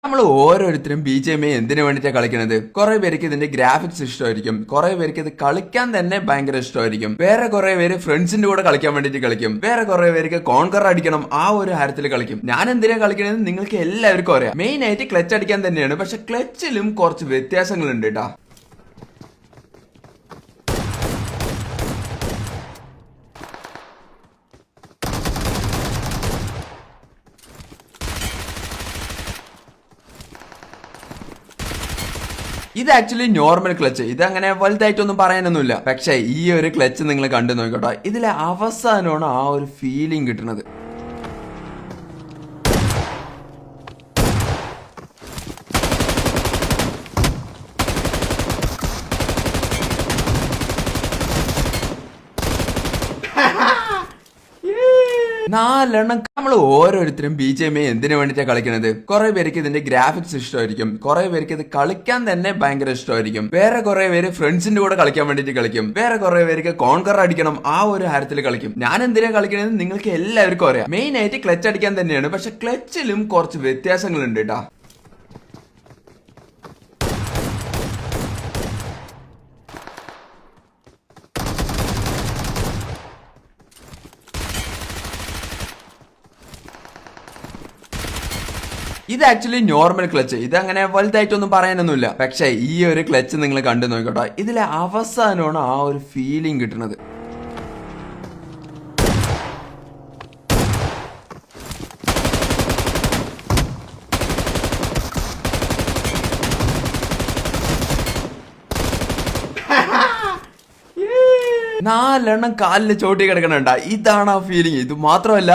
നമ്മൾ ഓരോരുത്തരും BGMI എന്തിനു വേണ്ടിയിട്ടാണ് കളിക്കുന്നത്? കുറെ പേർക്ക് ഇതിന്റെ ഗ്രാഫിക്സ് ഇഷ്ടമായിരിക്കും, കുറെ പേർക്ക് ഇത് കളിക്കാൻ തന്നെ ഭയങ്കര ഇഷ്ടമായിരിക്കും, വേറെ കുറെ പേര് ഫ്രണ്ട്സിന്റെ കൂടെ കളിക്കാൻ വേണ്ടിയിട്ട് കളിക്കും, വേറെ കുറെ പേർക്ക് കോൺകർ അടിക്കണം ആ ഒരു കാര്യത്തിൽ കളിക്കും. ഞാൻ എന്തിനാ കളിക്കണത് നിങ്ങൾക്ക് എല്ലാവർക്കും അറിയാം. മെയിൻ ആയിട്ട് ക്ലച്ച് അടിക്കാൻ തന്നെയാണ്. പക്ഷെ ക്ലച്ചിലും കുറച്ച് വ്യത്യാസങ്ങളുണ്ട് കേട്ടോ. ഇത് ആക്ച്വലി നോർമൽ ക്ലച്ച്. ഇത് അങ്ങനെ വലുതായിട്ടൊന്നും പറയാനൊന്നുമില്ല. പക്ഷെ ഈ ഒരു ക്ലച്ച് നിങ്ങൾ കണ്ടു നോക്കട്ടോ. ഇതിലെ അവസാനമാണ് ആ ഒരു ഫീലിംഗ് കിട്ടുന്നത്. നാലെണ്ണം. നമ്മൾ ഓരോരുത്തരും BGMI എന്തിനു വേണ്ടിയിട്ടാണ് കളിക്കുന്നത്? കുറെ പേർക്ക് ഇതിന്റെ ഗ്രാഫിക്സ് ഇഷ്ടമായിരിക്കും, കുറെ പേർക്ക് ഇത് കളിക്കാൻ തന്നെ ഭയങ്കര ഇഷ്ടമായിരിക്കും, വേറെ കുറെ പേര് ഫ്രണ്ട്സിന്റെ കൂടെ കളിക്കാൻ വേണ്ടിയിട്ട് കളിക്കും, വേറെ കുറെ പേർക്ക് കോൺകർ അടിക്കണം ആ ഒരു കാര്യത്തിൽ കളിക്കും. ഞാൻ എന്തിനാ കളിക്കുന്നത് നിങ്ങൾക്ക് എല്ലാവർക്കും അറിയാം. മെയിൻ ആയിട്ട് ക്ലച്ച് അടിക്കാൻ തന്നെയാണ്. പക്ഷെ ക്ലച്ചിലും കുറച്ച് വ്യത്യാസങ്ങളുണ്ട് കേട്ടോ. ഇത് ആക്ച്വലി നോർമൽ ക്ലച്ച്. ഇത് അങ്ങനെ വലുതായിട്ടൊന്നും പറയാനൊന്നുമില്ല. പക്ഷെ ഈ ഒരു ക്ലച്ച് നിങ്ങൾ കണ്ടു നോക്കട്ടോ. ഇതിലെ അവസാനമാണ് ആ ഒരു ഫീലിംഗ് കിട്ടുന്നത്. നാലെണ്ണം കാലില് ചോട്ടി കിടക്കണണ്ട. ഇതാണ് ആ ഫീലിംഗ്. ഇത് മാത്രമല്ല